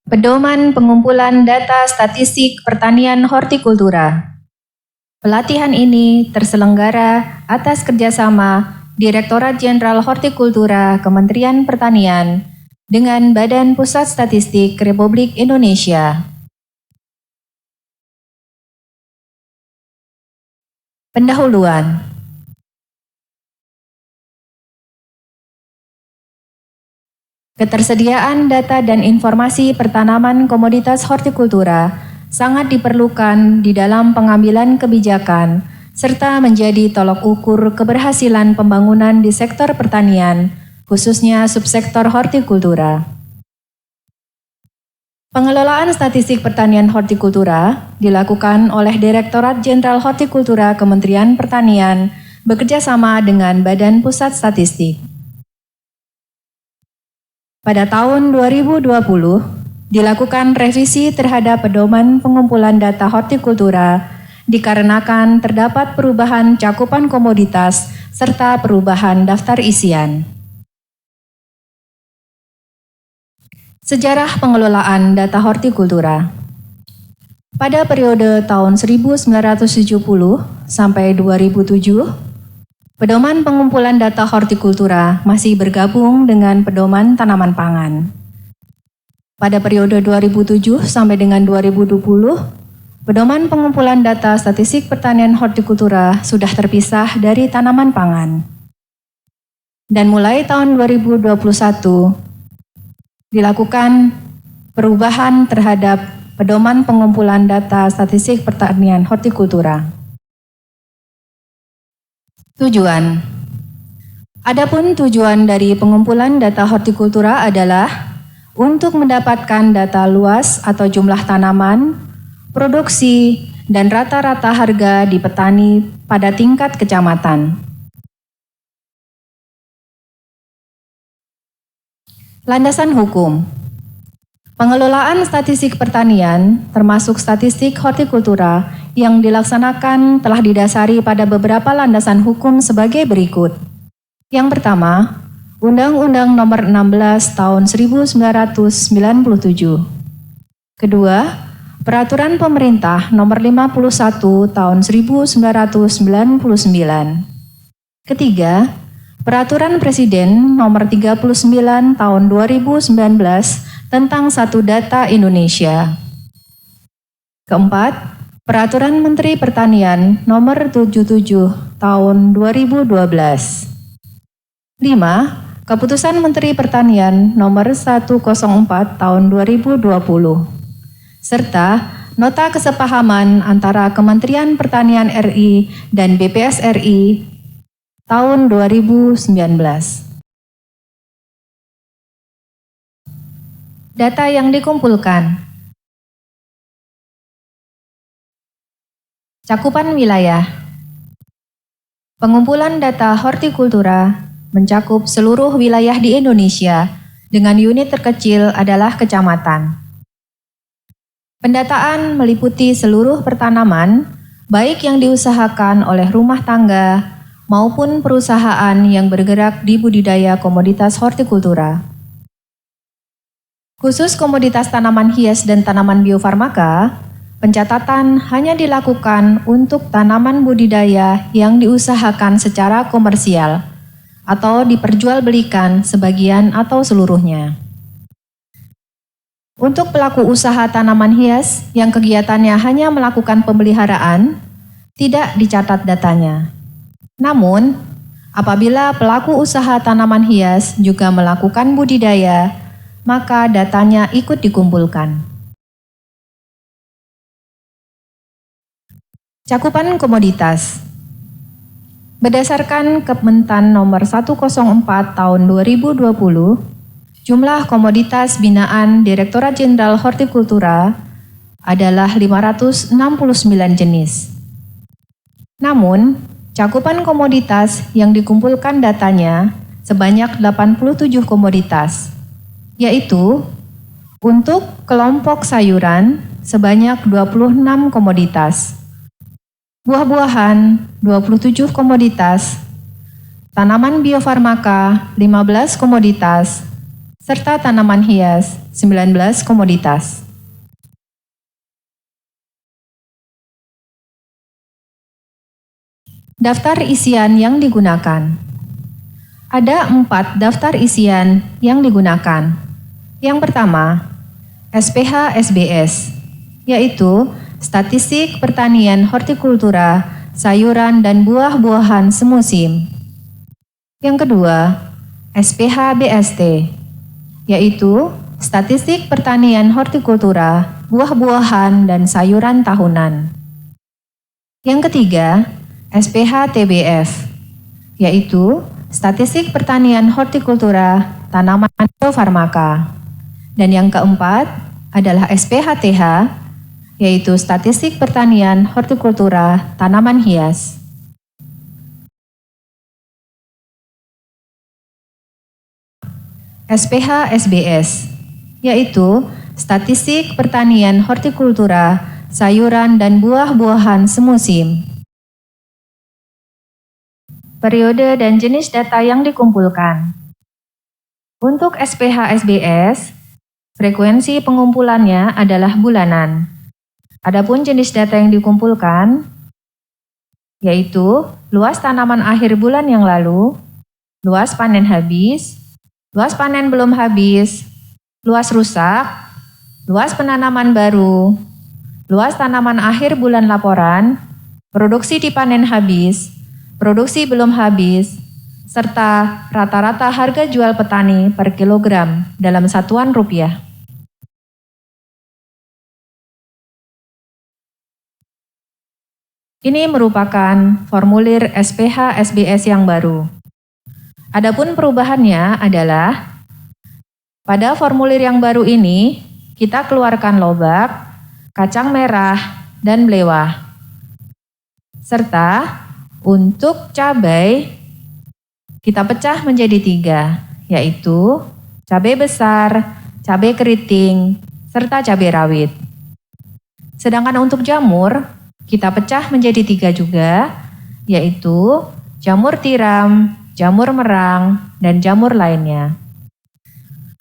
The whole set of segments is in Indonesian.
Pedoman pengumpulan data statistik pertanian hortikultura. Pelatihan ini terselenggara atas kerjasama Direktorat Jenderal Hortikultura Kementerian Pertanian dengan Badan Pusat Statistik Republik Indonesia. Pendahuluan. Ketersediaan data dan informasi pertanaman komoditas hortikultura sangat diperlukan di dalam pengambilan kebijakan serta menjadi tolok ukur keberhasilan pembangunan di sektor pertanian, khususnya subsektor hortikultura. Pengelolaan statistik pertanian hortikultura dilakukan oleh Direktorat Jenderal Hortikultura Kementerian Pertanian bekerjasama dengan Badan Pusat Statistik. Pada tahun 2020, dilakukan revisi terhadap pedoman pengumpulan data hortikultura dikarenakan terdapat perubahan cakupan komoditas serta perubahan daftar isian. Sejarah pengelolaan data hortikultura. Pada periode tahun 1970 sampai 2007, pedoman pengumpulan data hortikultura masih bergabung dengan pedoman tanaman pangan. Pada periode 2007 sampai dengan 2020, pedoman pengumpulan data statistik pertanian hortikultura sudah terpisah dari tanaman pangan. Dan mulai tahun 2021, dilakukan perubahan terhadap pedoman pengumpulan data statistik pertanian hortikultura. Tujuan. Adapun tujuan dari pengumpulan data hortikultura adalah untuk mendapatkan data luas atau jumlah tanaman, produksi, dan rata-rata harga di petani pada tingkat kecamatan. Landasan hukum. Pengelolaan statistik pertanian, termasuk statistik hortikultura, yang dilaksanakan telah didasari pada beberapa landasan hukum sebagai berikut. Yang pertama, Undang-Undang Nomor 16 Tahun 1997. Kedua, Peraturan Pemerintah Nomor 51 Tahun 1999. Ketiga, Peraturan Presiden Nomor 39 Tahun 2019 tentang Satu Data Indonesia. Keempat, Peraturan Menteri Pertanian Nomor 77 Tahun 2012. 5. Keputusan Menteri Pertanian Nomor 104 Tahun 2020. Serta Nota Kesepahaman antara Kementerian Pertanian RI dan BPS RI tahun 2019. Data yang dikumpulkan. Cakupan wilayah. Pengumpulan data hortikultura mencakup seluruh wilayah di Indonesia dengan unit terkecil adalah kecamatan. Pendataan meliputi seluruh pertanaman, baik yang diusahakan oleh rumah tangga maupun perusahaan yang bergerak di budidaya komoditas hortikultura. Khusus komoditas tanaman hias dan tanaman biofarmaka, pencatatan hanya dilakukan untuk tanaman budidaya yang diusahakan secara komersial atau diperjualbelikan sebagian atau seluruhnya. Untuk pelaku usaha tanaman hias yang kegiatannya hanya melakukan pemeliharaan, tidak dicatat datanya. Namun, apabila pelaku usaha tanaman hias juga melakukan budidaya, maka datanya ikut dikumpulkan. Cakupan komoditas. Berdasarkan Kementan Nomor 104 Tahun 2020, jumlah komoditas binaan Direktorat Jenderal Hortikultura adalah 569 jenis. Namun, cakupan komoditas yang dikumpulkan datanya sebanyak 87 komoditas, yaitu untuk kelompok sayuran sebanyak 26 komoditas, buah-buahan 27 komoditas, tanaman biofarmaka 15 komoditas, serta tanaman hias 19 komoditas. Daftar isian yang digunakan. Ada 4 daftar isian yang digunakan. Yang pertama, SPH SBS, yaitu Statistik Pertanian Hortikultura, Sayuran dan Buah-buahan Semusim. Yang kedua, SPH BST, yaitu Statistik Pertanian Hortikultura, Buah-buahan dan Sayuran Tahunan. Yang ketiga, SPH TBF, yaitu Statistik Pertanian Hortikultura, Tanaman Farmaka. Dan yang keempat adalah SPH TH, yaitu Statistik Pertanian Hortikultura, Tanaman Hias. SPH SBS, yaitu Statistik Pertanian Hortikultura, Sayuran dan Buah-buahan Semusim. Periode dan jenis data yang dikumpulkan. Untuk SPH SBS, frekuensi pengumpulannya adalah bulanan. Adapun jenis data yang dikumpulkan, yaitu luas tanaman akhir bulan yang lalu, luas panen habis, luas panen belum habis, luas rusak, luas penanaman baru, luas tanaman akhir bulan laporan, produksi dipanen habis, produksi belum habis, serta rata-rata harga jual petani per kilogram dalam satuan rupiah. Ini merupakan formulir SPH SBS yang baru. Adapun perubahannya adalah, pada formulir yang baru ini, kita keluarkan lobak, kacang merah, dan belewah. Serta untuk cabai, kita pecah menjadi 3, yaitu cabai besar, cabai keriting, serta cabai rawit. Sedangkan untuk jamur, kita pecah menjadi 3 juga, yaitu jamur tiram, jamur merang, dan jamur lainnya.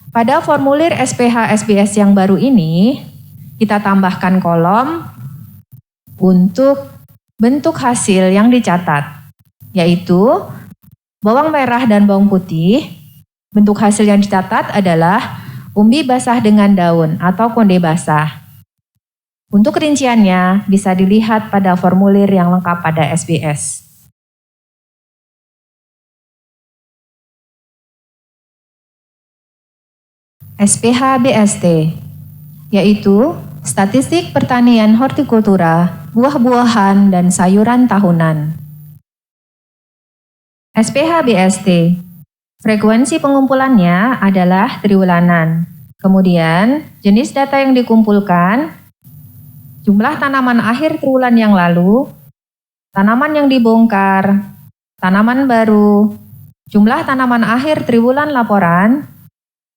Pada formulir SPH SBS yang baru ini, kita tambahkan kolom untuk bentuk hasil yang dicatat, yaitu bawang merah dan bawang putih. Bentuk hasil yang dicatat adalah umbi basah dengan daun atau konde basah. Untuk rinciannya bisa dilihat pada formulir yang lengkap pada SBS. SPH BST, yaitu Statistik Pertanian Hortikultura, Buah-buahan dan Sayuran Tahunan. SPH BST, frekuensi pengumpulannya adalah triwulanan. Kemudian, jenis data yang dikumpulkan, jumlah tanaman akhir triwulan yang lalu, tanaman yang dibongkar, tanaman baru, jumlah tanaman akhir triwulan laporan,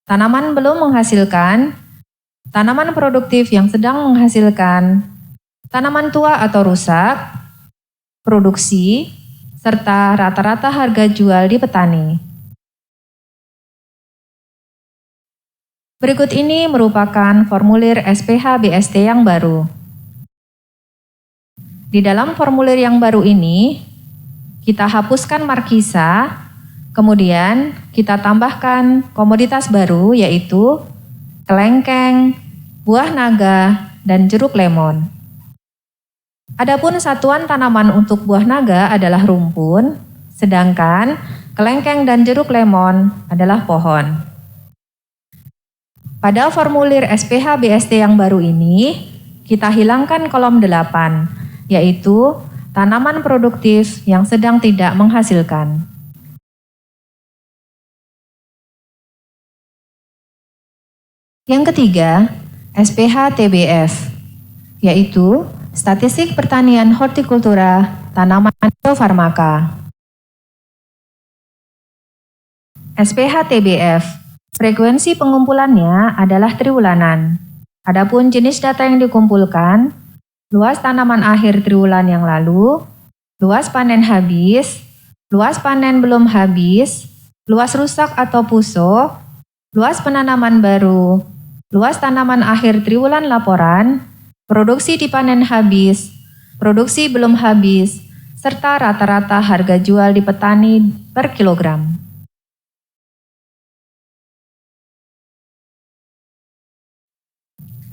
tanaman belum menghasilkan, tanaman produktif yang sedang menghasilkan, tanaman tua atau rusak, produksi, serta rata-rata harga jual di petani. Berikut ini merupakan formulir SPH BST yang baru. Di dalam formulir yang baru ini, kita hapuskan markisa, kemudian kita tambahkan komoditas baru yaitu kelengkeng, buah naga, dan jeruk lemon. Adapun satuan tanaman untuk buah naga adalah rumpun, sedangkan kelengkeng dan jeruk lemon adalah pohon. Pada formulir SPH BST yang baru ini, kita hilangkan kolom 8, yaitu tanaman produktif yang sedang tidak menghasilkan. Yang ketiga, SPH TBF, yaitu Statistik Pertanian Hortikultura, Tanaman Farmaka. SPH TBF, frekuensi pengumpulannya adalah triwulanan. Adapun jenis data yang dikumpulkan, luas tanaman akhir triwulan yang lalu, luas panen habis, luas panen belum habis, luas rusak atau puso, luas penanaman baru, luas tanaman akhir triwulan laporan, produksi dipanen habis, produksi belum habis, serta rata-rata harga jual di petani per kilogram.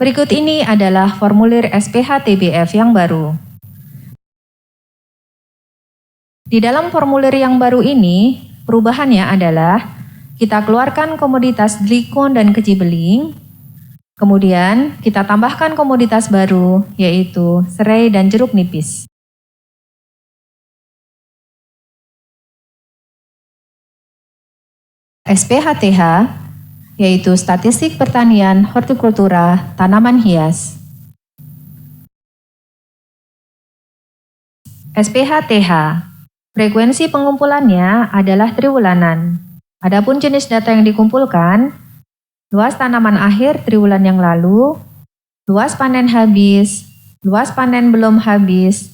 Berikut ini adalah formulir SPH-TBF yang baru. Di dalam formulir yang baru ini, perubahannya adalah kita keluarkan komoditas glikon dan keji beling, kemudian kita tambahkan komoditas baru, yaitu serai dan jeruk nipis. SPH-TH, yaitu Statistik Pertanian Hortikultura Tanaman Hias. SPH-TH, frekuensi pengumpulannya adalah triwulanan. Adapun jenis data yang dikumpulkan, luas tanaman akhir triwulan yang lalu, luas panen habis, luas panen belum habis,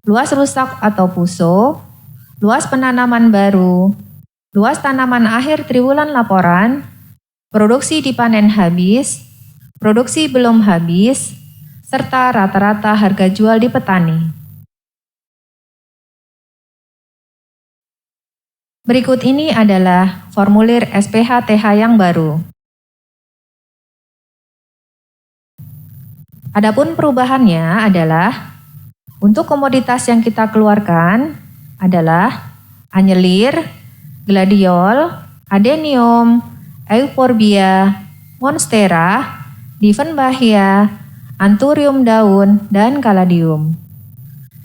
luas rusak atau puso, luas penanaman baru, luas tanaman akhir triwulan laporan, produksi dipanen habis, produksi belum habis, serta rata-rata harga jual di petani. Berikut ini adalah formulir SPH-TH yang baru. Adapun perubahannya adalah untuk komoditas yang kita keluarkan adalah anyelir, gladiol, adenium, euphorbia, monstera, dieffenbachia, anthurium daun, dan caladium.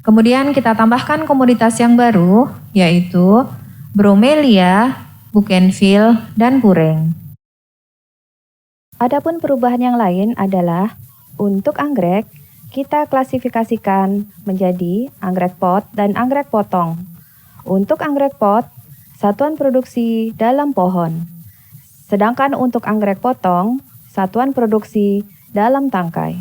Kemudian kita tambahkan komoditas yang baru, yaitu bromelia, bougainville, dan pureng. Adapun perubahan yang lain adalah untuk anggrek, kita klasifikasikan menjadi anggrek pot dan anggrek potong. Untuk anggrek pot, satuan produksi dalam pohon. Sedangkan untuk anggrek potong, satuan produksi dalam tangkai.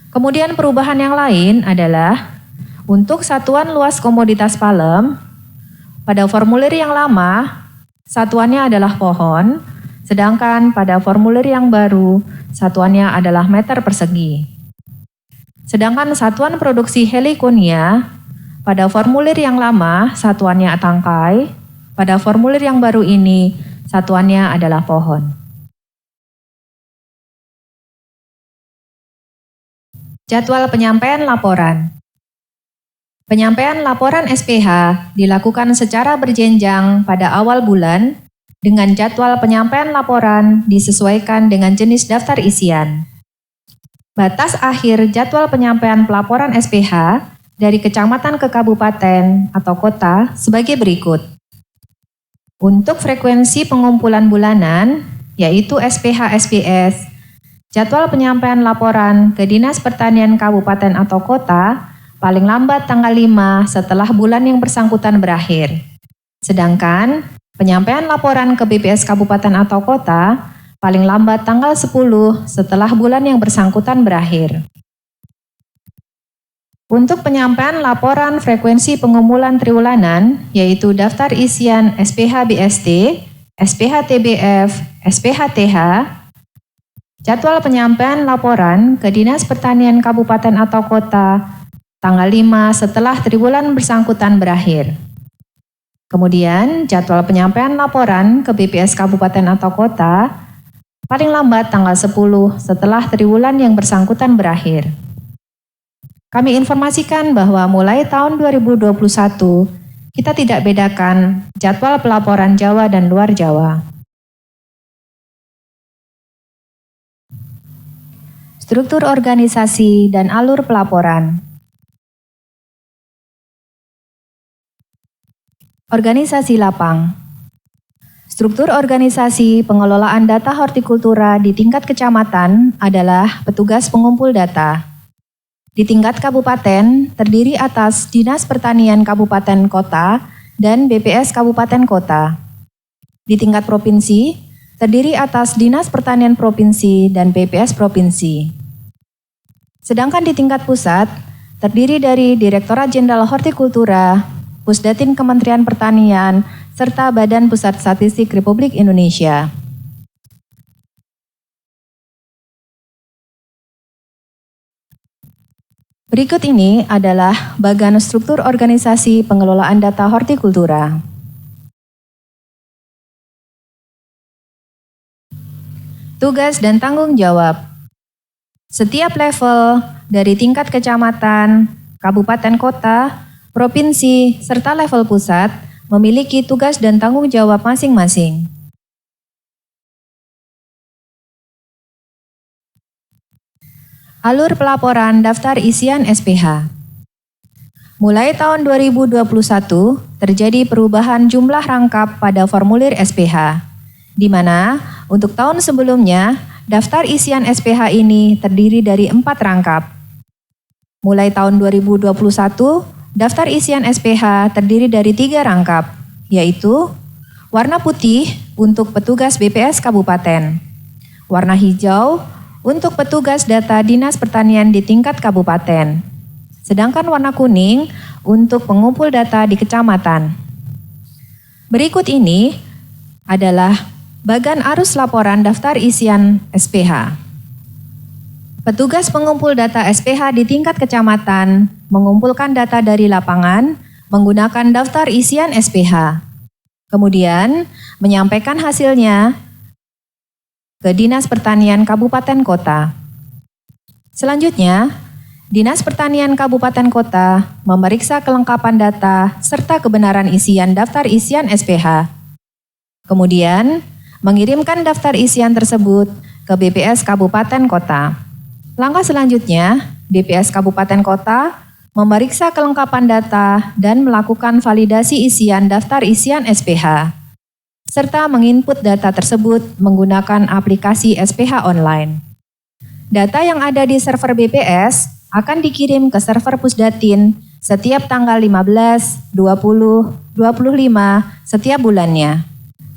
Kemudian perubahan yang lain adalah untuk satuan luas komoditas palem, pada formulir yang lama, satuannya adalah pohon, sedangkan pada formulir yang baru, satuannya adalah meter persegi. Sedangkan satuan produksi heliconia, pada formulir yang lama, satuannya tangkai, pada formulir yang baru ini, satuannya adalah pohon. Jadwal penyampaian laporan. Penyampaian laporan SPH dilakukan secara berjenjang pada awal bulan dengan jadwal penyampaian laporan disesuaikan dengan jenis daftar isian. Batas akhir jadwal penyampaian pelaporan SPH dari kecamatan ke kabupaten atau kota sebagai berikut. Untuk frekuensi pengumpulan bulanan, yaitu SPH-SBS, jadwal penyampaian laporan ke Dinas Pertanian Kabupaten atau Kota paling lambat tanggal 5 setelah bulan yang bersangkutan berakhir. Sedangkan penyampaian laporan ke BPS Kabupaten atau Kota paling lambat tanggal 10 setelah bulan yang bersangkutan berakhir. Untuk penyampaian laporan frekuensi pengumpulan triwulanan, yaitu daftar isian SPH-BST, SPH-TBF, SPH-TH, jadwal penyampaian laporan ke Dinas Pertanian Kabupaten atau Kota tanggal 5 setelah triwulan bersangkutan berakhir. Kemudian, jadwal penyampaian laporan ke BPS Kabupaten atau Kota paling lambat tanggal 10 setelah triwulan yang bersangkutan berakhir. Kami informasikan bahwa mulai tahun 2021, kita tidak bedakan jadwal pelaporan Jawa dan luar Jawa. Struktur organisasi dan alur pelaporan. Organisasi lapang. Struktur organisasi pengelolaan data hortikultura di tingkat kecamatan adalah petugas pengumpul data. Di tingkat kabupaten terdiri atas Dinas Pertanian Kabupaten Kota dan BPS Kabupaten Kota. Di tingkat provinsi terdiri atas Dinas Pertanian Provinsi dan BPS Provinsi. Sedangkan di tingkat pusat terdiri dari Direktorat Jenderal Hortikultura, Pusdatin Kementerian Pertanian, serta Badan Pusat Statistik Republik Indonesia. Berikut ini adalah bagan struktur organisasi pengelolaan data hortikultura. Tugas dan tanggung jawab. Setiap level dari tingkat kecamatan, kabupaten kota, provinsi, serta level pusat memiliki tugas dan tanggung jawab masing-masing. Alur pelaporan daftar isian SPH. Mulai tahun 2021, terjadi perubahan jumlah rangkap pada formulir SPH, di mana untuk tahun sebelumnya, daftar isian SPH ini terdiri dari 4 rangkap. Mulai tahun 2021, daftar isian SPH terdiri dari 3 rangkap, yaitu warna putih untuk petugas BPS Kabupaten, warna hijau untuk petugas data Dinas Pertanian di tingkat kabupaten, sedangkan warna kuning untuk pengumpul data di kecamatan. Berikut ini adalah bagan arus laporan daftar isian SPH. Petugas pengumpul data SPH di tingkat kecamatan mengumpulkan data dari lapangan menggunakan daftar isian SPH. Kemudian menyampaikan hasilnya ke Dinas Pertanian Kabupaten Kota. Selanjutnya, Dinas Pertanian Kabupaten Kota memeriksa kelengkapan data serta kebenaran isian daftar isian SPH. Kemudian, mengirimkan daftar isian tersebut ke BPS Kabupaten Kota. Langkah selanjutnya, BPS Kabupaten Kota memeriksa kelengkapan data dan melakukan validasi isian daftar isian SPH, serta menginput data tersebut menggunakan aplikasi SPH online. Data yang ada di server BPS akan dikirim ke server Pusdatin setiap tanggal 15, 20, 25 setiap bulannya.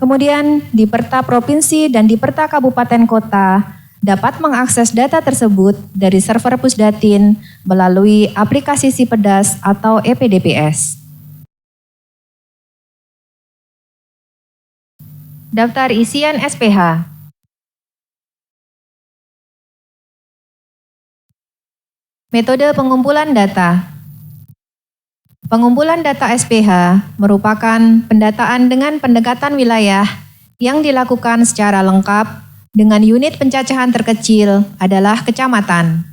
Kemudian di Perta Provinsi dan di Perta Kabupaten Kota dapat mengakses data tersebut dari server Pusdatin melalui aplikasi Sipedas atau EPDPS. Daftar isian SPH. Metode pengumpulan data. Pengumpulan data SPH merupakan pendataan dengan pendekatan wilayah yang dilakukan secara lengkap dengan unit pencacahan terkecil adalah kecamatan.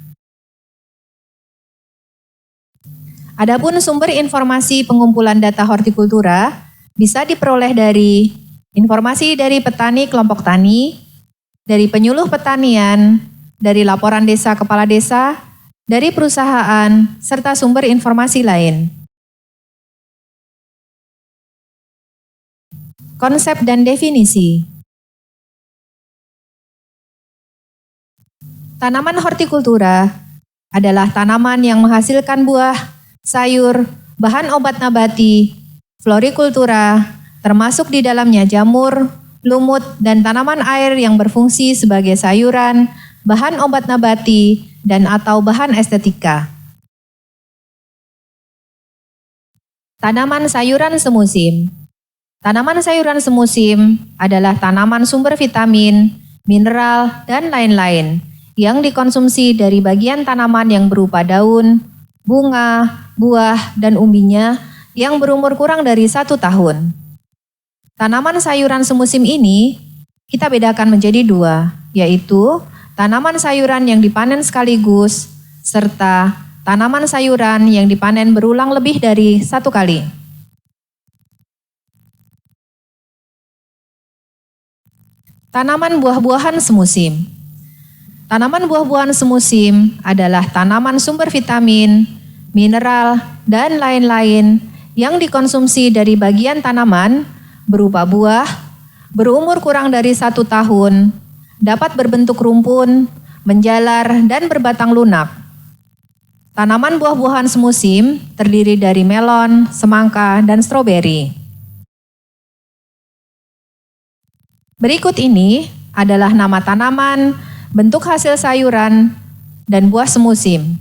Adapun sumber informasi pengumpulan data hortikultura bisa diperoleh dari informasi dari petani kelompok tani, dari penyuluh pertanian, dari laporan desa kepala desa, dari perusahaan, serta sumber informasi lain. Konsep dan definisi. Tanaman hortikultura adalah tanaman yang menghasilkan buah, sayur, bahan obat nabati, florikultura, termasuk di dalamnya jamur, lumut, dan tanaman air yang berfungsi sebagai sayuran, bahan obat nabati, dan atau bahan estetika. Tanaman sayuran semusim. Tanaman sayuran semusim adalah tanaman sumber vitamin, mineral, dan lain-lain yang dikonsumsi dari bagian tanaman yang berupa daun, bunga, buah, dan umbinya yang berumur kurang dari 1 tahun. Tanaman sayuran semusim ini kita bedakan menjadi 2, yaitu tanaman sayuran yang dipanen sekaligus serta tanaman sayuran yang dipanen berulang lebih dari 1 kali. Tanaman buah-buahan semusim. Tanaman buah-buahan semusim adalah tanaman sumber vitamin, mineral, dan lain-lain yang dikonsumsi dari bagian tanaman berupa buah, berumur kurang dari 1 tahun, dapat berbentuk rumpun, menjalar, dan berbatang lunak. Tanaman buah-buahan semusim terdiri dari melon, semangka, dan stroberi. Berikut ini adalah nama tanaman, bentuk hasil sayuran, dan buah semusim.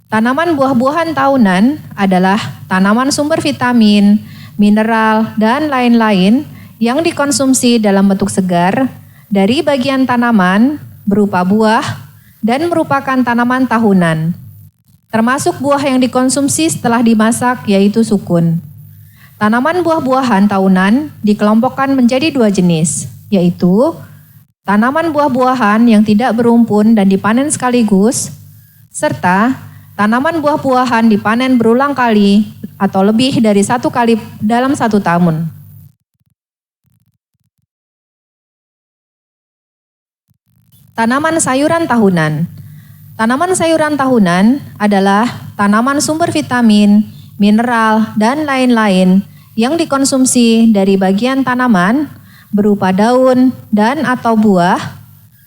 Tanaman buah-buahan tahunan adalah tanaman sumber vitamin, mineral, dan lain-lain yang dikonsumsi dalam bentuk segar dari bagian tanaman berupa buah dan merupakan tanaman tahunan. Termasuk buah yang dikonsumsi setelah dimasak yaitu sukun. Tanaman buah-buahan tahunan dikelompokkan menjadi dua jenis, yaitu tanaman buah-buahan yang tidak berumpun dan dipanen sekaligus, serta tanaman buah-buahan dipanen berulang kali atau lebih dari satu kali dalam satu tahun. Tanaman sayuran tahunan. Tanaman sayuran tahunan adalah tanaman sumber vitamin, mineral, dan lain-lain yang dikonsumsi dari bagian tanaman berupa daun dan atau buah,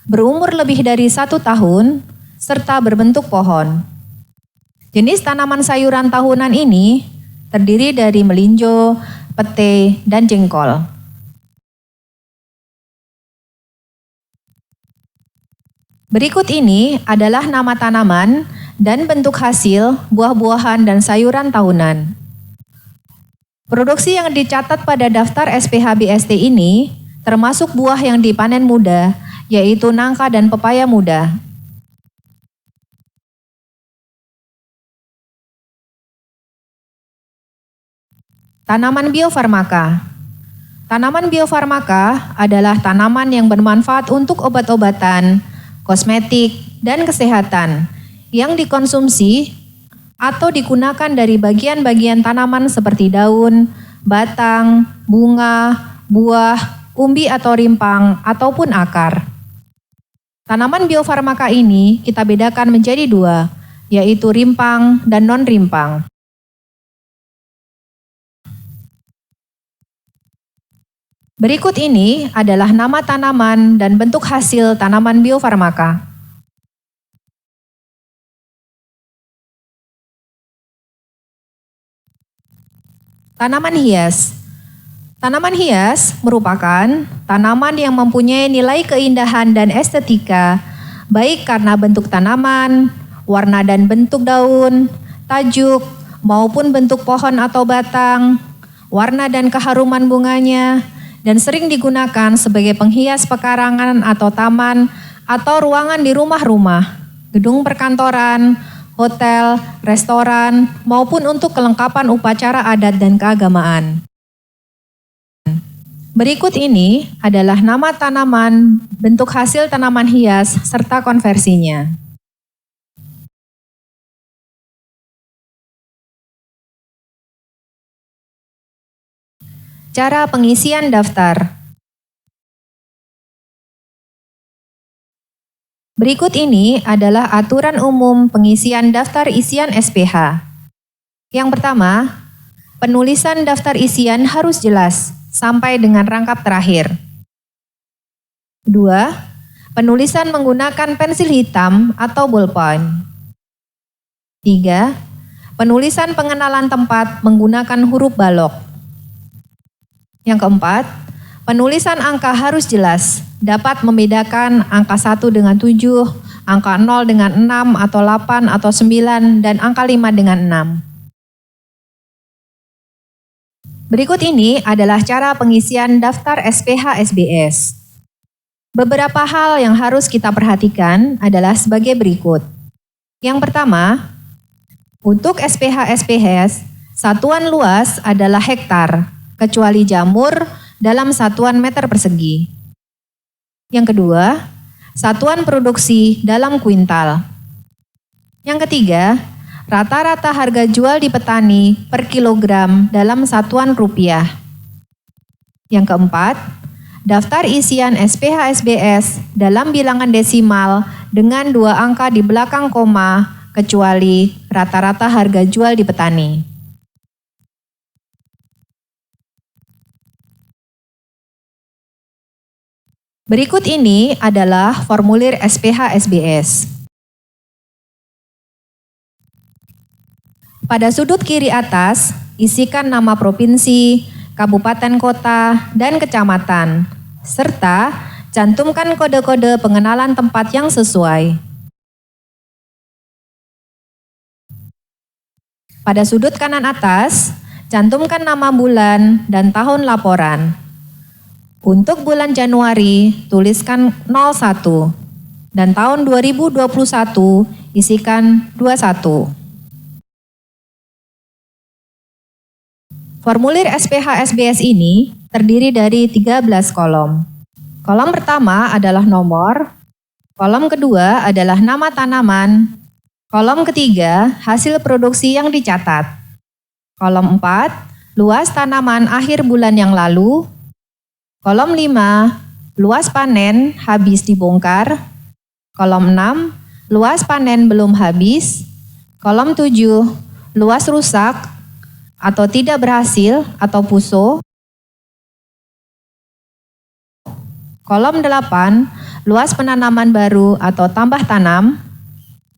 berumur lebih dari 1 tahun, serta berbentuk pohon. Jenis tanaman sayuran tahunan ini terdiri dari melinjo, pete, dan jengkol. Berikut ini adalah nama tanaman dan bentuk hasil buah-buahan dan sayuran tahunan. Produksi yang dicatat pada daftar SPH-BST ini termasuk buah yang dipanen muda, yaitu nangka dan pepaya muda. Tanaman biofarmaka. Tanaman biofarmaka adalah tanaman yang bermanfaat untuk obat-obatan, kosmetik, dan kesehatan yang dikonsumsi atau digunakan dari bagian-bagian tanaman seperti daun, batang, bunga, buah, umbi atau rimpang, ataupun akar. Tanaman biofarmaka ini kita bedakan menjadi dua, yaitu rimpang dan non-rimpang. Berikut ini adalah nama tanaman dan bentuk hasil tanaman biofarmaka. Tanaman hias. Tanaman hias merupakan tanaman yang mempunyai nilai keindahan dan estetika, baik karena bentuk tanaman, warna dan bentuk daun, tajuk, maupun bentuk pohon atau batang, warna dan keharuman bunganya, dan sering digunakan sebagai penghias pekarangan atau taman atau ruangan di rumah-rumah, gedung perkantoran, hotel, restoran, maupun untuk kelengkapan upacara adat dan keagamaan. Berikut ini adalah nama tanaman, bentuk hasil tanaman hias, serta konversinya. Cara pengisian daftar. Berikut ini adalah aturan umum pengisian daftar isian SPH. Yang pertama, penulisan daftar isian harus jelas sampai dengan rangkap terakhir. 2. Penulisan menggunakan pensil hitam atau ballpoint. 3. Penulisan pengenalan tempat menggunakan huruf balok. Yang keempat, penulisan angka harus jelas, dapat membedakan angka 1 dengan 7, angka 0 dengan 6 atau 8 atau 9, dan angka 5 dengan 6. Berikut ini adalah cara pengisian daftar SPH-SBS. Beberapa hal yang harus kita perhatikan adalah sebagai berikut. Yang pertama, untuk SPH-SBS, satuan luas adalah hektar, kecuali jamur dalam satuan meter persegi. Yang kedua, satuan produksi dalam kuintal. Yang ketiga, rata-rata harga jual di petani per kilogram dalam satuan rupiah. Yang keempat, daftar isian SPH-SBS dalam bilangan desimal dengan 2 angka di belakang koma, kecuali rata-rata harga jual di petani. Berikut ini adalah formulir SPH-SBS. Pada sudut kiri atas, isikan nama provinsi, kabupaten kota, dan kecamatan, serta cantumkan kode-kode pengenalan tempat yang sesuai. Pada sudut kanan atas, cantumkan nama bulan dan tahun laporan. Untuk bulan Januari, tuliskan 01 dan tahun 2021 isikan 21. Formulir SPH SBS ini terdiri dari 13 kolom. Kolom pertama adalah nomor, kolom kedua adalah nama tanaman, kolom ketiga hasil produksi yang dicatat, kolom 4 luas tanaman akhir bulan yang lalu, kolom 5 luas panen habis dibongkar, kolom 6 luas panen belum habis, kolom 7 luas rusak atau tidak berhasil atau puso, kolom 8 luas penanaman baru atau tambah tanam,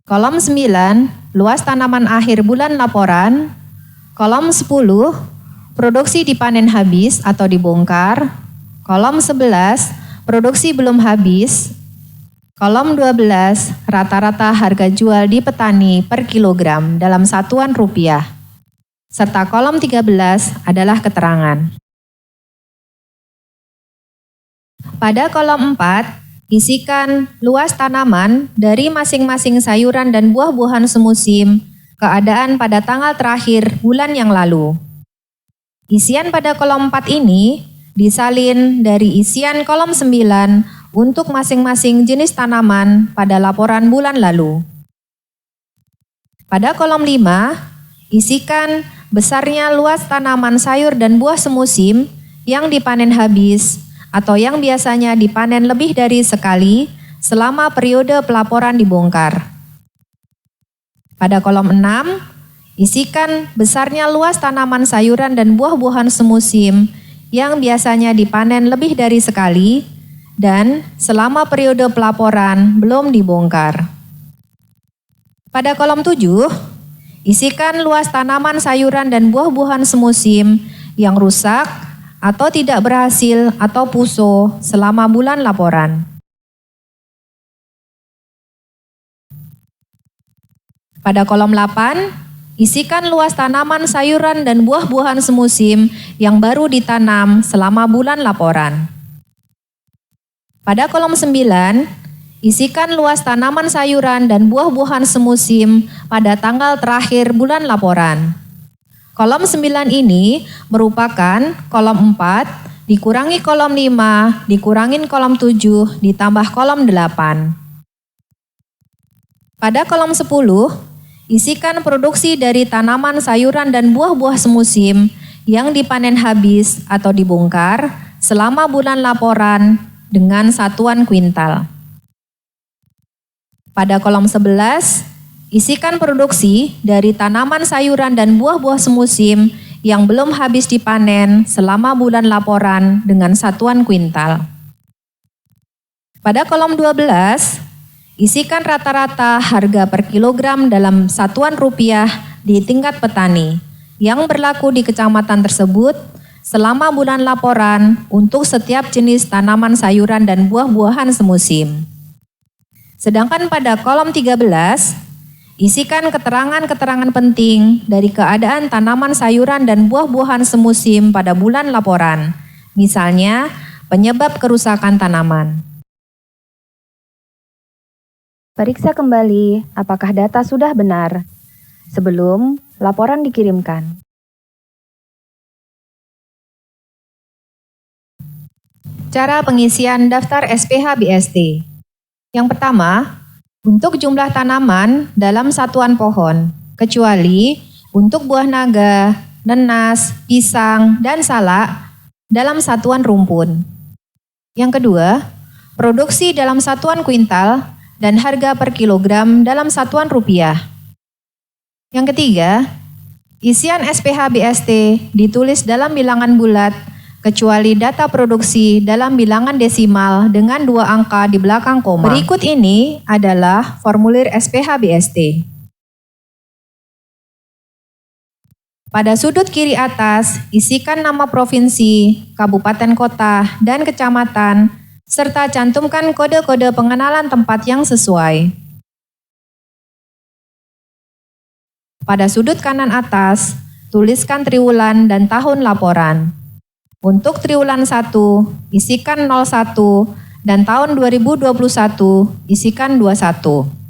kolom 9 luas tanaman akhir bulan laporan, kolom 10 produksi dipanen habis atau dibongkar, kolom 11 produksi belum habis, kolom 12 rata-rata harga jual di petani per kilogram dalam satuan rupiah, serta kolom 13 adalah keterangan. Pada kolom 4, isikan luas tanaman dari masing-masing sayuran dan buah-buahan semusim, keadaan pada tanggal terakhir bulan yang lalu. Isian pada kolom 4 ini disalin dari isian kolom 9 untuk masing-masing jenis tanaman pada laporan bulan lalu. Pada kolom 5, isikan besarnya luas tanaman sayur dan buah semusim yang dipanen habis atau yang biasanya dipanen lebih dari sekali selama periode pelaporan dibongkar. Pada kolom 6, isikan besarnya luas tanaman sayuran dan buah-buahan semusim yang biasanya dipanen lebih dari sekali dan selama periode pelaporan belum dibongkar. Pada kolom 7, isikan luas tanaman sayuran dan buah-buahan semusim yang rusak atau tidak berhasil atau puso selama bulan laporan. Pada kolom 8, isikan luas tanaman sayuran dan buah-buahan semusim yang baru ditanam selama bulan laporan. Pada kolom 9, isikan luas tanaman sayuran dan buah-buahan semusim pada tanggal terakhir bulan laporan. Kolom 9 ini merupakan kolom 4 dikurangi kolom 5 dikurangin kolom 7 ditambah kolom 8. Pada kolom 10, isikan produksi dari tanaman sayuran dan buah-buah semusim yang dipanen habis atau dibongkar selama bulan laporan dengan satuan kuintal. Pada kolom 11, isikan produksi dari tanaman sayuran dan buah-buah semusim yang belum habis dipanen selama bulan laporan dengan satuan kuintal. Pada kolom 12, isikan rata-rata harga per kilogram dalam satuan rupiah di tingkat petani yang berlaku di kecamatan tersebut selama bulan laporan untuk setiap jenis tanaman sayuran dan buah-buahan semusim. Sedangkan pada kolom 13, isikan keterangan-keterangan penting dari keadaan tanaman sayuran dan buah-buahan semusim pada bulan laporan, misalnya penyebab kerusakan tanaman. Periksa kembali apakah data sudah benar sebelum laporan dikirimkan. Cara pengisian daftar SPH BST. Yang pertama, untuk jumlah tanaman dalam satuan pohon, kecuali untuk buah naga, nenas, pisang, dan salak dalam satuan rumpun. Yang kedua, produksi dalam satuan kuintal dan harga per kilogram dalam satuan rupiah. Yang ketiga, isian SPH BST ditulis dalam bilangan bulat kecuali data produksi dalam bilangan desimal dengan 2 angka di belakang koma. Berikut ini adalah formulir SPH BST. Pada sudut kiri atas, isikan nama provinsi, kabupaten kota, dan kecamatan, serta cantumkan kode-kode pengenalan tempat yang sesuai. Pada sudut kanan atas, tuliskan triwulan dan tahun laporan. Untuk triwulan 1, isikan 01 dan tahun 2021 isikan 21.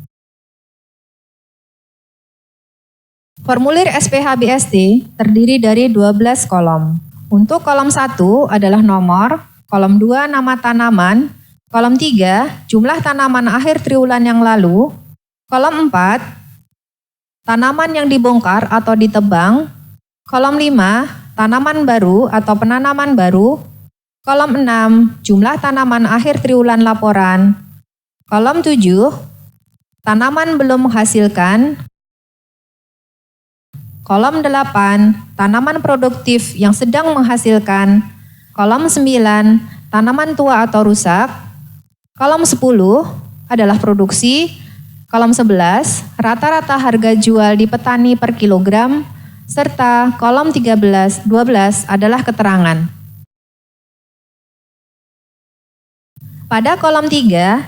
Formulir SPH BSD terdiri dari 12 kolom. Untuk kolom 1 adalah nomor, kolom 2 nama tanaman, kolom 3 jumlah tanaman akhir triwulan yang lalu, kolom 4 tanaman yang dibongkar atau ditebang, kolom 5 tanaman baru atau penanaman baru, kolom 6 jumlah tanaman akhir triwulan laporan, kolom 7 tanaman belum menghasilkan, kolom 8, tanaman produktif yang sedang menghasilkan. Kolom 9, tanaman tua atau rusak. Kolom 10 adalah produksi. Kolom 11, rata-rata harga jual di petani per kilogram. Serta kolom 13, 12 adalah keterangan. Pada kolom 3,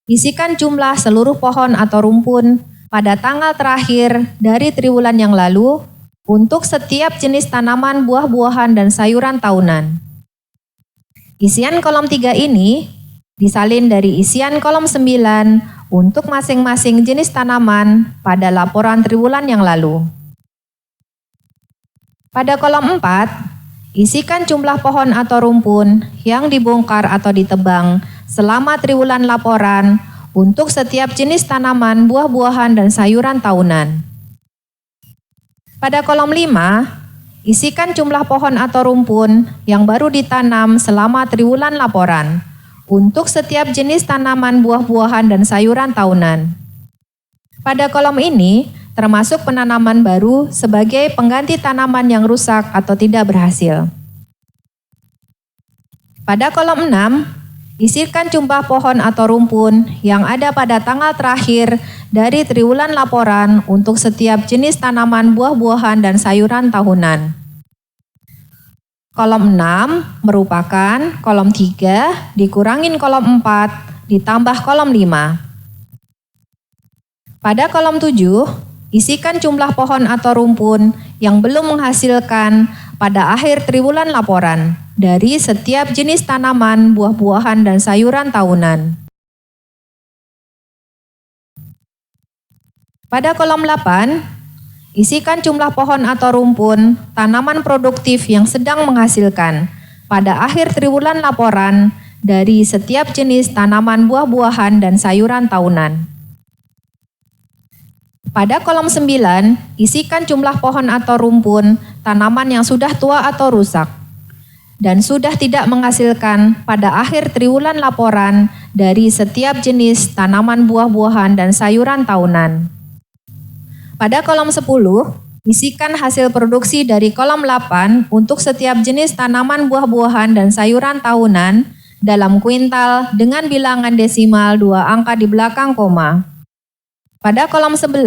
isikan jumlah seluruh pohon atau rumpun pada tanggal terakhir dari triwulan yang lalu untuk setiap jenis tanaman buah-buahan dan sayuran tahunan. Isian kolom 3 ini disalin dari isian kolom 9 untuk masing-masing jenis tanaman pada laporan triwulan yang lalu. Pada kolom 4, isikan jumlah pohon atau rumpun yang dibongkar atau ditebang selama triwulan laporan untuk setiap jenis tanaman buah-buahan dan sayuran tahunan. Pada kolom 5, isikan jumlah pohon atau rumpun yang baru ditanam selama triwulan laporan untuk setiap jenis tanaman buah-buahan dan sayuran tahunan. Pada kolom ini, termasuk penanaman baru sebagai pengganti tanaman yang rusak atau tidak berhasil. Pada kolom 6, isikan jumlah pohon atau rumpun yang ada pada tanggal terakhir dari triwulan laporan untuk setiap jenis tanaman buah-buahan dan sayuran tahunan. Kolom 6 merupakan kolom 3 dikurangin kolom 4 ditambah kolom 5. Pada kolom 7, isikan jumlah pohon atau rumpun yang belum menghasilkan pada akhir triwulan laporan dari setiap jenis tanaman, buah-buahan, dan sayuran tahunan. Pada kolom 8, isikan jumlah pohon atau rumpun tanaman produktif yang sedang menghasilkan pada akhir triwulan laporan dari setiap jenis tanaman, buah-buahan, dan sayuran tahunan. Pada kolom 9, isikan jumlah pohon atau rumpun tanaman yang sudah tua atau rusak dan sudah tidak menghasilkan pada akhir triwulan laporan dari setiap jenis tanaman buah-buahan dan sayuran tahunan. Pada kolom 10, isikan hasil produksi dari kolom 8 untuk setiap jenis tanaman buah-buahan dan sayuran tahunan dalam kuintal dengan bilangan desimal 2 angka di belakang koma. Pada kolom 11,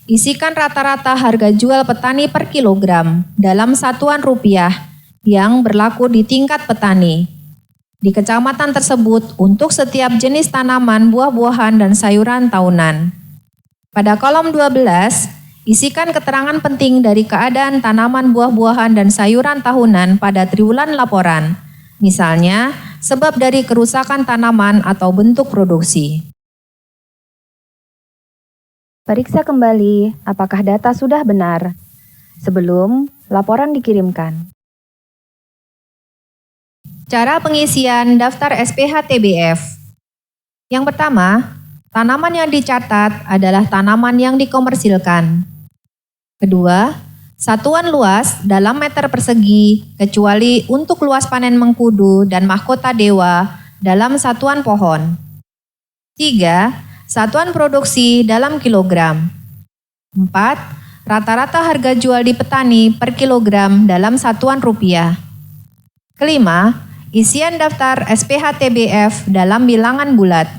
isikan rata-rata harga jual petani per kilogram dalam satuan rupiah yang berlaku di tingkat petani di kecamatan tersebut untuk setiap jenis tanaman, buah-buahan, dan sayuran tahunan. Pada kolom 12, isikan keterangan penting dari keadaan tanaman, buah-buahan, dan sayuran tahunan pada triwulan laporan, misalnya sebab dari kerusakan tanaman atau bentuk produksi. Periksa kembali apakah data sudah benar sebelum laporan dikirimkan. Cara pengisian daftar SPH TBF. Yang pertama, tanaman yang dicatat adalah tanaman yang dikomersilkan. Kedua, satuan luas dalam meter persegi kecuali untuk luas panen mengkudu dan mahkota dewa dalam satuan pohon. 3. Satuan produksi dalam kilogram. 4. Rata-rata harga jual di petani per kilogram dalam satuan rupiah. Kelima, isian daftar SPH TBF dalam bilangan bulat.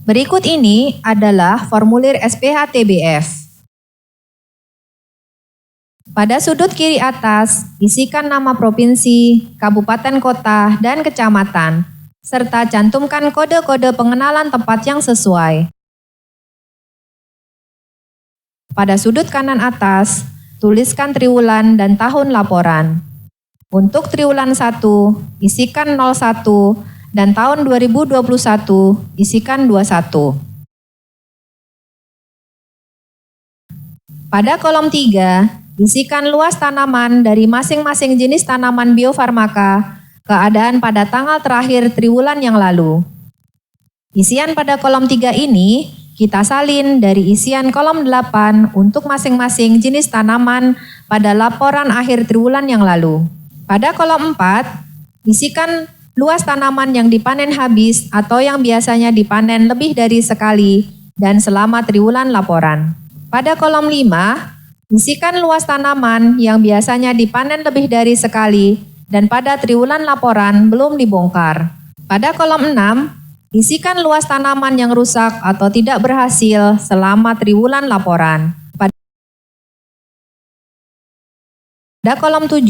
Berikut ini adalah formulir SPH TBF. Pada sudut kiri atas, isikan nama provinsi, kabupaten kota, dan kecamatan, serta cantumkan kode-kode pengenalan tempat yang sesuai. Pada sudut kanan atas, tuliskan triwulan dan tahun laporan. Untuk triwulan 1, isikan 01 dan tahun 2021 isikan 21. Pada kolom 3, isikan luas tanaman dari masing-masing jenis tanaman biofarmaka, keadaan pada tanggal terakhir triwulan yang lalu. Isian pada kolom 3 ini kita salin dari isian kolom 8 untuk masing-masing jenis tanaman pada laporan akhir triwulan yang lalu. Pada kolom 4, isikan luas tanaman yang dipanen habis atau yang biasanya dipanen lebih dari sekali dan selama triwulan laporan. Pada kolom 5, isikan luas tanaman yang biasanya dipanen lebih dari sekali dan pada triwulan laporan belum dibongkar. Pada kolom 6, isikan luas tanaman yang rusak atau tidak berhasil selama triwulan laporan. Pada kolom 7,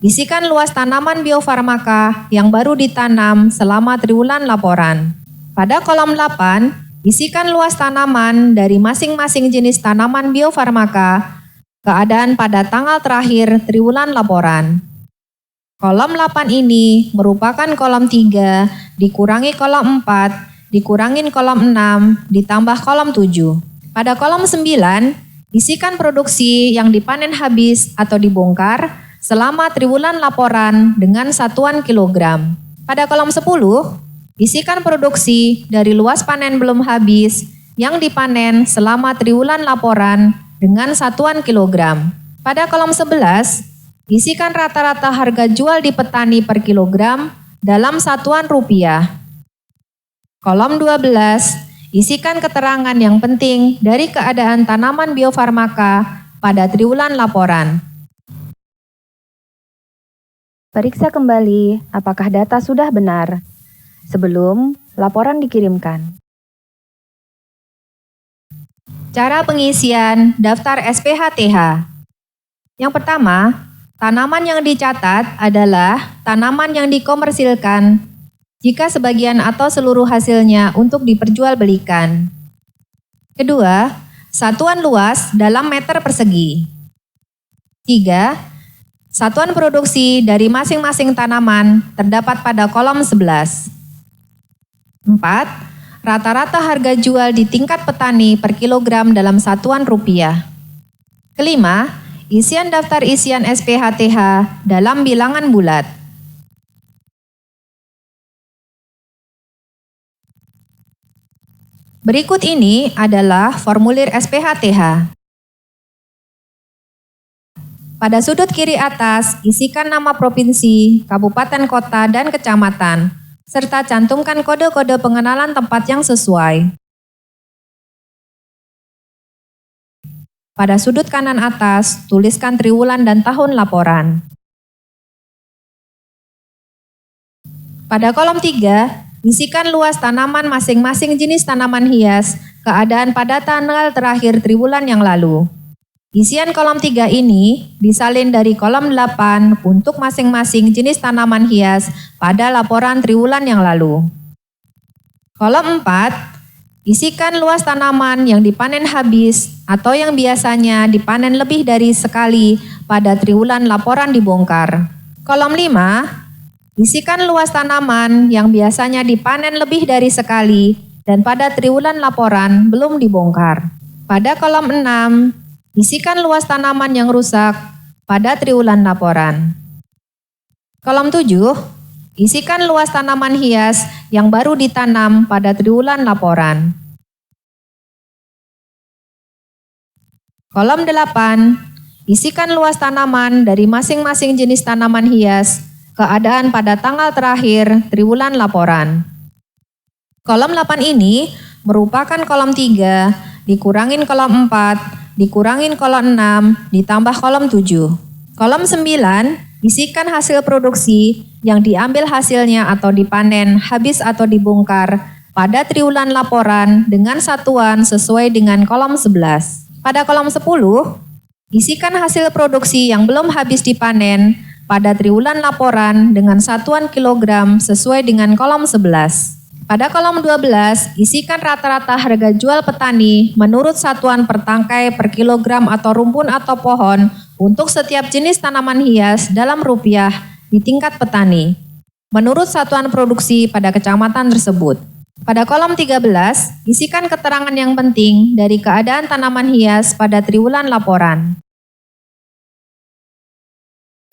isikan luas tanaman biofarmaka yang baru ditanam selama triwulan laporan. Pada kolom 8, isikan luas tanaman dari masing-masing jenis tanaman biofarmaka, keadaan pada tanggal terakhir triwulan laporan. Kolom 8 ini merupakan kolom 3 dikurangi kolom 4, dikurangin kolom 6, ditambah kolom 7. Pada kolom 9, isikan produksi yang dipanen habis atau dibongkar selama triwulan laporan dengan satuan kilogram. Pada kolom 10, isikan produksi dari luas panen belum habis yang dipanen selama triwulan laporan dengan satuan kilogram. Pada kolom 11, isikan rata-rata harga jual di petani per kilogram dalam satuan rupiah. Kolom 12, isikan keterangan yang penting dari keadaan tanaman biofarmaka pada triwulan laporan. Periksa kembali apakah data sudah benar sebelum laporan dikirimkan. Cara pengisian daftar SPHTH. Yang pertama, tanaman yang dicatat adalah tanaman yang dikomersilkan jika sebagian atau seluruh hasilnya untuk diperjualbelikan. Kedua, satuan luas dalam meter persegi. 3. Satuan produksi dari masing-masing tanaman terdapat pada kolom 11. 4. Rata-rata harga jual di tingkat petani per kilogram dalam satuan rupiah. Kelima, isian daftar isian SPHTH dalam bilangan bulat. Berikut ini adalah formulir SPHTH. Pada sudut kiri atas, isikan nama provinsi, kabupaten kota, dan kecamatan, serta cantumkan kode-kode pengenalan tempat yang sesuai. Pada sudut kanan atas, tuliskan triwulan dan tahun laporan. Pada kolom 3, isikan luas tanaman masing-masing jenis tanaman hias, keadaan pada tanggal terakhir triwulan yang lalu. Isian kolom 3 ini disalin dari kolom 8 untuk masing-masing jenis tanaman hias pada laporan triwulan yang lalu. Kolom 4, isikan luas tanaman yang dipanen habis atau yang biasanya dipanen lebih dari sekali pada triwulan laporan dibongkar. Kolom 5, isikan luas tanaman yang biasanya dipanen lebih dari sekali dan pada triwulan laporan belum dibongkar. Pada kolom 6, isikan luas tanaman yang rusak pada triwulan laporan. Kolom 7, isikan luas tanaman hias yang baru ditanam pada triwulan laporan. Kolom 8, isikan luas tanaman dari masing-masing jenis tanaman hias, keadaan pada tanggal terakhir triwulan laporan. Kolom 8 ini merupakan kolom 3, dikurangin kolom 4, dikurangin kolom 6, ditambah kolom 7. Kolom 9, isikan hasil produksi yang diambil hasilnya atau dipanen, habis atau dibongkar pada triwulan laporan dengan satuan sesuai dengan kolom 11. Pada kolom 10, isikan hasil produksi yang belum habis dipanen pada triwulan laporan dengan satuan kilogram sesuai dengan kolom 11. Pada kolom 12, isikan rata-rata harga jual petani menurut satuan per tangkai per kilogram atau rumpun atau pohon untuk setiap jenis tanaman hias dalam rupiah di tingkat petani, menurut satuan produksi pada kecamatan tersebut. Pada kolom 13, isikan keterangan yang penting dari keadaan tanaman hias pada triwulan laporan.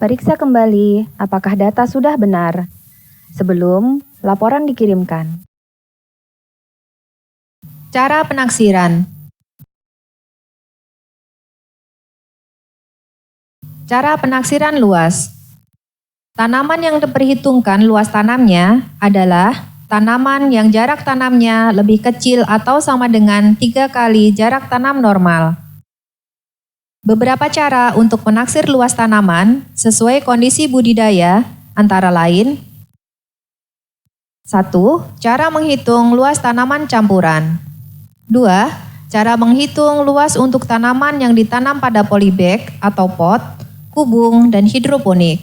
Periksa kembali apakah data sudah benar sebelum laporan dikirimkan. Cara penaksiran. Cara penaksiran luas. Tanaman yang diperhitungkan luas tanamnya adalah tanaman yang jarak tanamnya lebih kecil atau sama dengan 3 kali jarak tanam normal. Beberapa cara untuk menaksir luas tanaman sesuai kondisi budidaya antara lain: 1. Cara menghitung luas tanaman campuran. 2. Cara menghitung luas untuk tanaman yang ditanam pada polybag atau pot, kubung, dan hidroponik.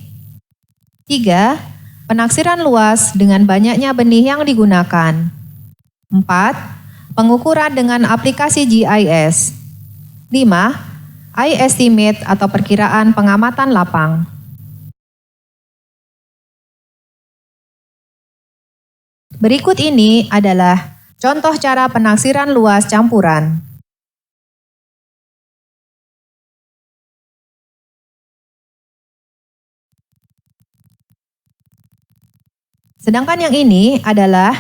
3. Penaksiran luas dengan banyaknya benih yang digunakan. 4. Pengukuran dengan aplikasi GIS. 5. I-estimate atau perkiraan pengamatan lapang. Berikut ini adalah contoh cara penaksiran luas campuran. Sedangkan yang ini adalah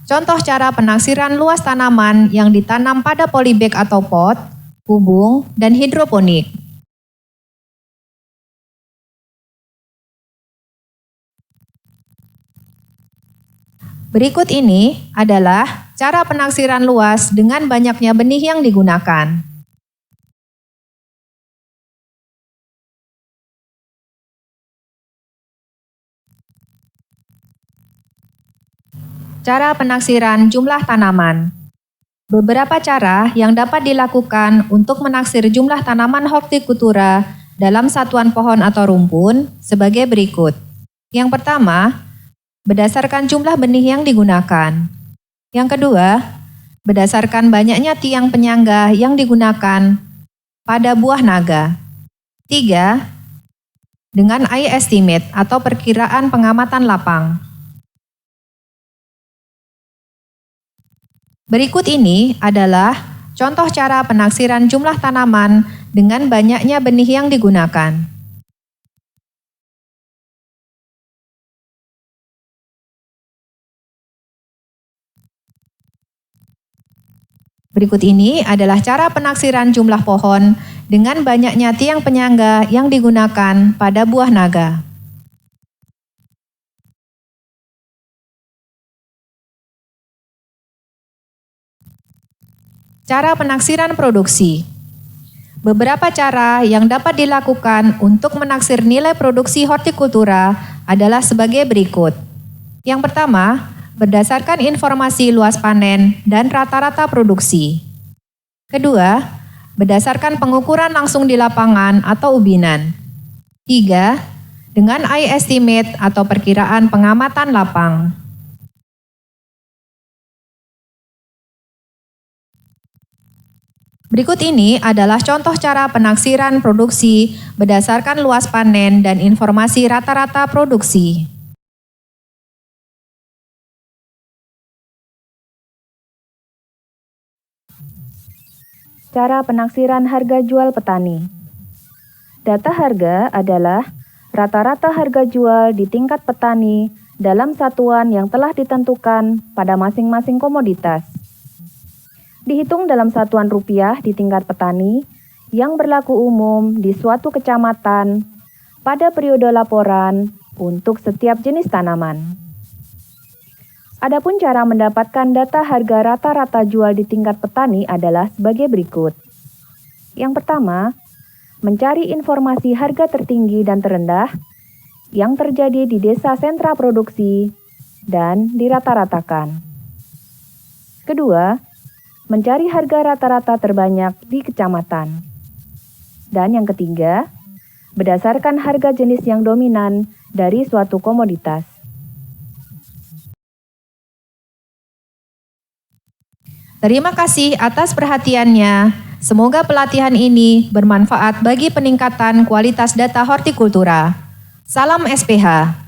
contoh cara penaksiran luas tanaman yang ditanam pada polybag atau pot, kubung, dan hidroponik. Berikut ini adalah cara penaksiran luas dengan banyaknya benih yang digunakan. Cara penaksiran jumlah tanaman. Beberapa cara yang dapat dilakukan untuk menaksir jumlah tanaman hortikultura dalam satuan pohon atau rumpun sebagai berikut. Yang pertama, berdasarkan jumlah benih yang digunakan. Yang kedua, berdasarkan banyaknya tiang penyangga yang digunakan pada buah naga. 3. Dengan I-estimate atau perkiraan pengamatan lapang. Berikut ini adalah contoh cara penaksiran jumlah tanaman dengan banyaknya benih yang digunakan. Berikut ini adalah cara penaksiran jumlah pohon dengan banyaknya tiang penyangga yang digunakan pada buah naga. Cara penaksiran produksi. Beberapa cara yang dapat dilakukan untuk menaksir nilai produksi hortikultura adalah sebagai berikut. Yang pertama, berdasarkan informasi luas panen dan rata-rata produksi. Kedua, berdasarkan pengukuran langsung di lapangan atau ubinan. 3. Dengan I-estimate atau perkiraan pengamatan lapang. Berikut ini adalah contoh cara penaksiran produksi berdasarkan luas panen dan informasi rata-rata produksi. Cara penaksiran harga jual petani. Data harga adalah rata-rata harga jual di tingkat petani dalam satuan yang telah ditentukan pada masing-masing komoditas. Dihitung dalam satuan rupiah di tingkat petani yang berlaku umum di suatu kecamatan pada periode laporan untuk setiap jenis tanaman. Adapun cara mendapatkan data harga rata-rata jual di tingkat petani adalah sebagai berikut. Yang pertama, mencari informasi harga tertinggi dan terendah yang terjadi di desa sentra produksi dan dirata-ratakan. Kedua, mencari harga rata-rata terbanyak di kecamatan. Dan yang ketiga, berdasarkan harga jenis yang dominan dari suatu komoditas. Terima kasih atas perhatiannya. Semoga pelatihan ini bermanfaat bagi peningkatan kualitas data hortikultura. Salam SPH.